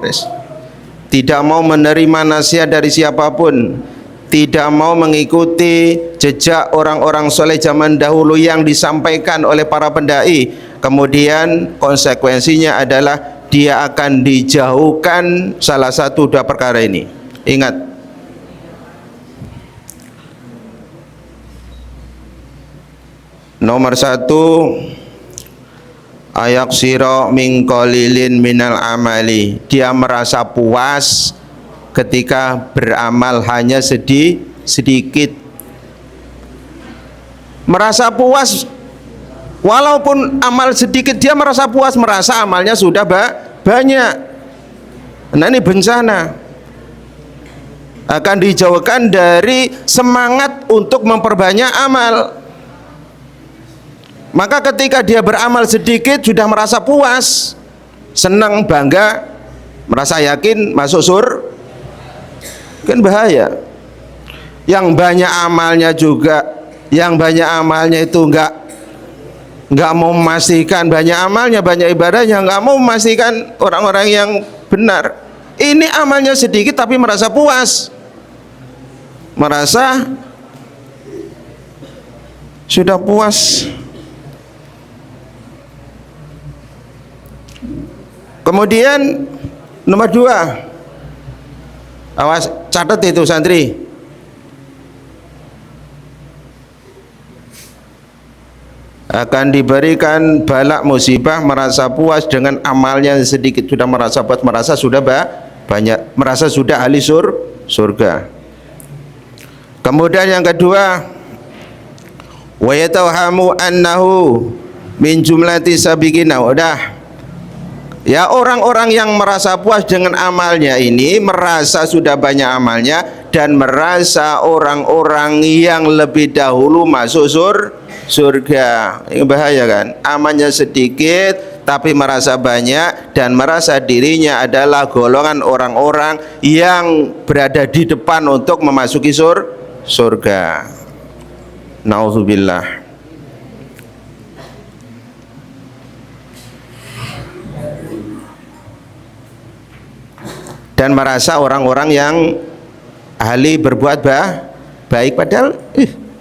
tidak mau menerima nasihat dari siapapun, tidak mau mengikuti jejak orang-orang soleh zaman dahulu yang disampaikan oleh para pendai, kemudian konsekuensinya adalah dia akan dijauhkan salah satu dua perkara ini. Ingat, nomor 1, ayaksira min qalilin minal amali, dia merasa puas ketika beramal hanya sedikit, merasa puas walaupun amal sedikit, dia merasa puas, merasa amalnya sudah banyak. Nah ini bencana, akan dijauhkan dari semangat untuk memperbanyak amal. Maka ketika dia beramal sedikit sudah merasa puas, senang, bangga, merasa yakin masuk surga, kan bahaya. Yang banyak amalnya juga, yang banyak amalnya itu nggak mau memastikan banyak amalnya, banyak ibadahnya, nggak mau memastikan orang-orang yang benar. Ini amalnya sedikit tapi merasa puas, merasa sudah puas. Kemudian nomor 2, awas catat itu santri, akan diberikan balak musibah, merasa puas dengan amalnya sedikit, sudah merasa puas, merasa sudah banyak, merasa sudah ahli surga. Kemudian yang kedua, wa yatawhamu annahu min jumlati sabiqina. Udah ya, orang-orang yang merasa puas dengan amalnya ini merasa sudah banyak amalnya dan merasa orang-orang yang lebih dahulu masuk surga. Ini bahaya kan? Amalnya sedikit tapi merasa banyak dan merasa dirinya adalah golongan orang-orang yang berada di depan untuk memasuki surga. Nauzubillah. Dan merasa orang-orang yang ahli berbuat baik, padahal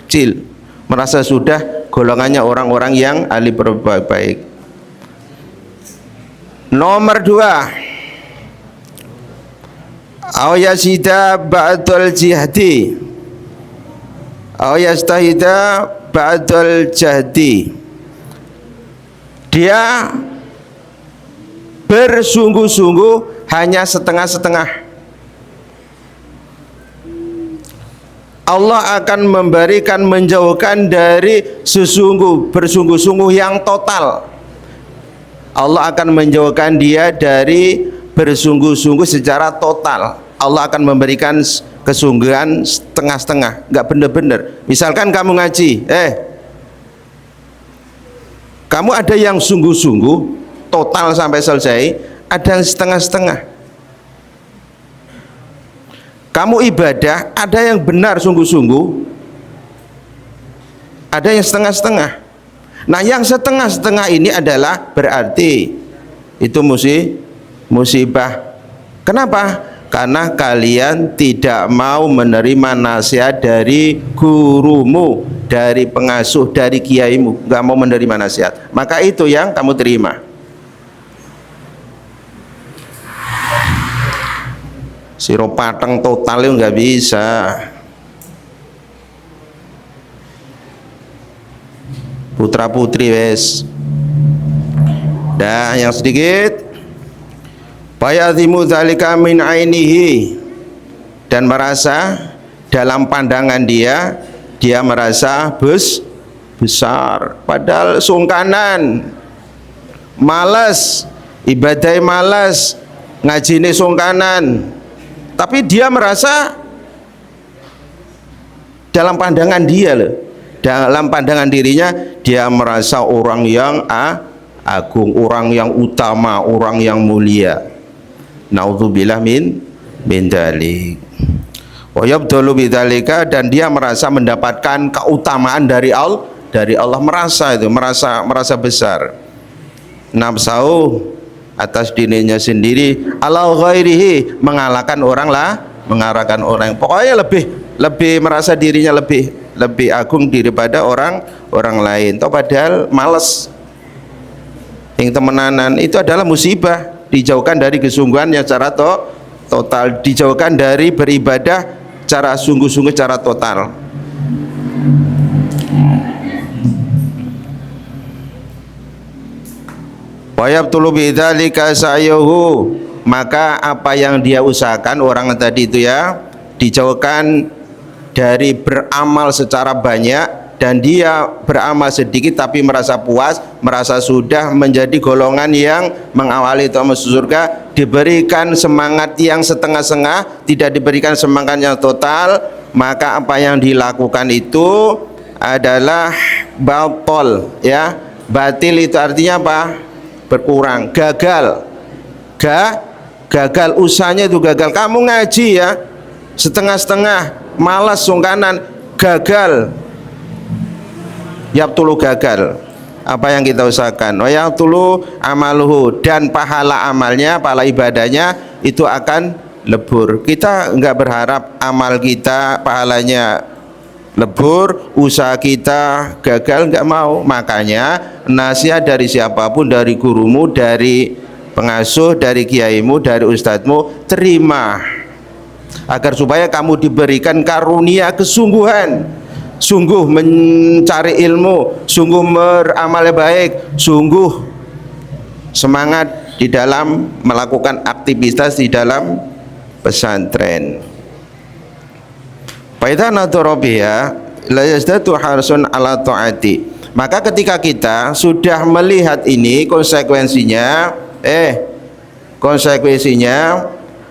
kecil, merasa sudah golongannya orang-orang yang ahli berbuat baik. Nomor 2, aw yasida ba'dul jihdi, aw yastahida ba'dul jahdi, dia bersungguh-sungguh hanya setengah-setengah. Allah akan memberikan, menjauhkan dari bersungguh-sungguh yang total. Allah akan menjauhkan dia dari bersungguh-sungguh secara total. Allah akan memberikan kesungguhan setengah-setengah, nggak benar-benar. Misalkan kamu ngaji, kamu ada yang sungguh-sungguh total sampai selesai, ada yang setengah-setengah. Kamu ibadah, ada yang benar sungguh-sungguh, ada yang setengah-setengah. Nah yang setengah-setengah ini adalah berarti itu musibah. Kenapa? Karena kalian tidak mau menerima nasihat dari gurumu, dari pengasuh, dari kiaimu, nggak mau menerima nasihat. Maka itu yang kamu terima. Siro pateng total itu nggak bisa. Putra putri wes. Dah yang sedikit. Bayadhimu dzalika min ainihi, dan merasa dalam pandangan dia merasa besar, padahal sungkanan, malas, ibadah malas, ngajine sungkanan, tapi dia merasa dalam pandangan dia loh, dalam pandangan dirinya dia merasa orang yang agung, orang yang utama, orang yang mulia. Naudzubillah min dzalik. Wa yabdulu bidzalika, dan dia merasa mendapatkan keutamaan dari Allah, merasa besar. Nafsau, atas dirinya sendiri, ala ghairihi, mengalahkan orang, pokoknya lebih merasa dirinya lebih agung daripada orang lain. Toh padahal males. Yang temenanan itu adalah musibah. Dijauhkan dari kesungguhannya secara total, dijauhkan dari beribadah cara sungguh-sungguh, cara total. Wa yabtulu bidzalika sa'yuhu, maka apa yang dia usahakan orang tadi itu ya dijauhkan dari beramal secara banyak, dan dia beramal sedikit tapi merasa puas, merasa sudah menjadi golongan yang mengawali itu masuk surga, diberikan semangat yang setengah-setengah, tidak diberikan semangat yang total, maka apa yang dilakukan itu adalah batal ya. Batil itu artinya apa? Berkurang, gagal. Gagal usahanya itu gagal. Kamu ngaji ya setengah-setengah, malas sungkanan, gagal. Yabtulu gagal apa yang kita usahakan. Wa yabtulu amaluhu, dan pahala amalnya, pahala ibadahnya itu akan lebur. Kita enggak berharap amal kita pahalanya lebur, usaha kita gagal, enggak mau. Makanya nasihat dari siapapun, dari gurumu, dari pengasuh, dari kiaimu, dari ustadzmu, terima agar supaya kamu diberikan karunia kesungguhan, sungguh mencari ilmu, sungguh beramal baik, sungguh semangat di dalam melakukan aktivitas di dalam pesantren. Fa idza nadhara biha la yazdatu harsun ala taati. Maka ketika kita sudah melihat ini konsekuensinya,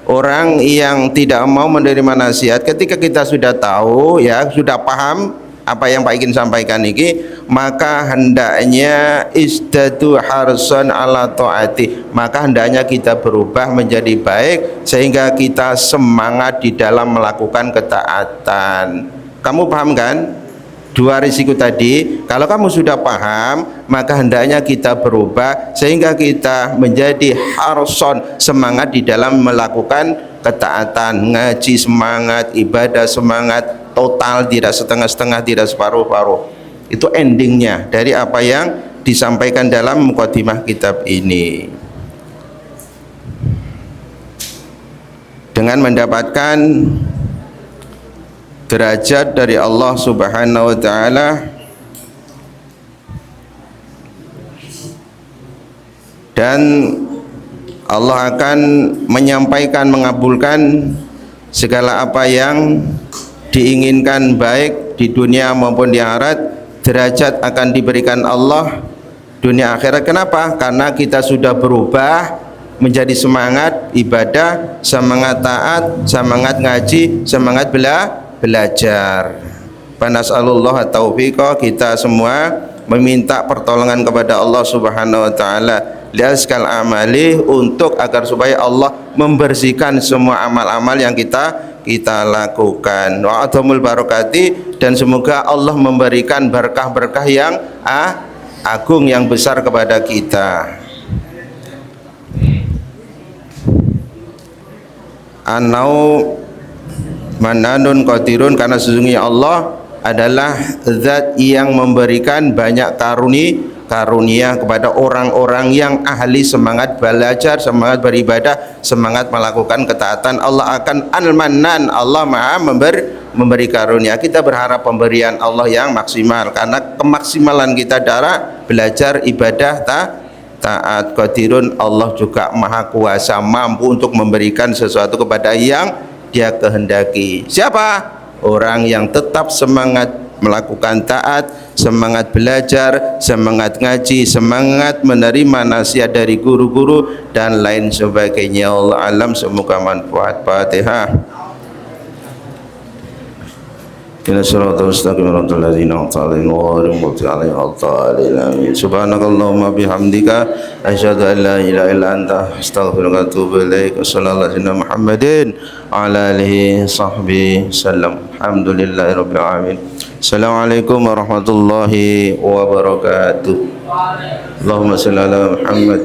orang yang tidak mau menerima nasihat, ketika kita sudah tahu ya, sudah paham apa yang Pak ingin sampaikan ini, maka hendaknya isdatu harsan ala taati, maka hendaknya kita berubah menjadi baik sehingga kita semangat di dalam melakukan ketaatan. Kamu paham kan? Dua risiko tadi. Kalau kamu sudah paham, maka hendaknya kita berubah sehingga kita menjadi harson, semangat di dalam melakukan ketaatan, ngaji semangat, ibadah semangat, total, tidak setengah-setengah, tidak separuh-paruh. Itu endingnya dari apa yang disampaikan dalam mukadimah kitab ini. Dengan mendapatkan derajat dari Allah Subhanahu wa taala, dan Allah akan menyampaikan, mengabulkan segala apa yang diinginkan baik di dunia maupun di akhirat. Derajat akan diberikan Allah dunia akhirat. Kenapa? Karena kita sudah berubah menjadi semangat ibadah, semangat taat, semangat ngaji, semangat belajar. Panas'alullah taufiqah, kita semua meminta pertolongan kepada Allah Subhanahu wa taala liaskal amali, untuk agar supaya Allah membersihkan semua amal-amal yang kita lakukan. Wa atamul barakati, dan semoga Allah memberikan berkah-berkah yang agung, yang besar kepada kita. Anau mananun qadirun, karena sesungguhnya Allah adalah zat yang memberikan banyak karunia kepada orang-orang yang ahli semangat belajar, semangat beribadah, semangat melakukan ketaatan. Allah akan al-mannan, Allah maha memberi karunia. Kita berharap pemberian Allah yang maksimal, karena kemaksimalan kita darah belajar ibadah taat. Qadirun, Allah juga maha kuasa, mampu untuk memberikan sesuatu kepada yang Dia kehendaki. Siapa? Orang yang tetap semangat melakukan taat, semangat belajar, semangat ngaji, semangat menerima nasihat dari guru-guru dan lain sebagainya. Allah alam, semoga manfaat. Fatihah. Inna siratal mustaqim siratal ladzina an'amta 'alaihim ghairil maghdubi 'alaihim waladdallin. Subhanakallahumma bihamdika asyhadu an la ilaha illa anta astaghfiruka wa atubu ilaik. Sallallahu alaihi Muhammadin wa ala alihi sahbihi sallam. Alhamdulillahirabbil alamin. Assalamualaikum warahmatullahi wabarakatuh. Allahumma shalli ala Muhammad.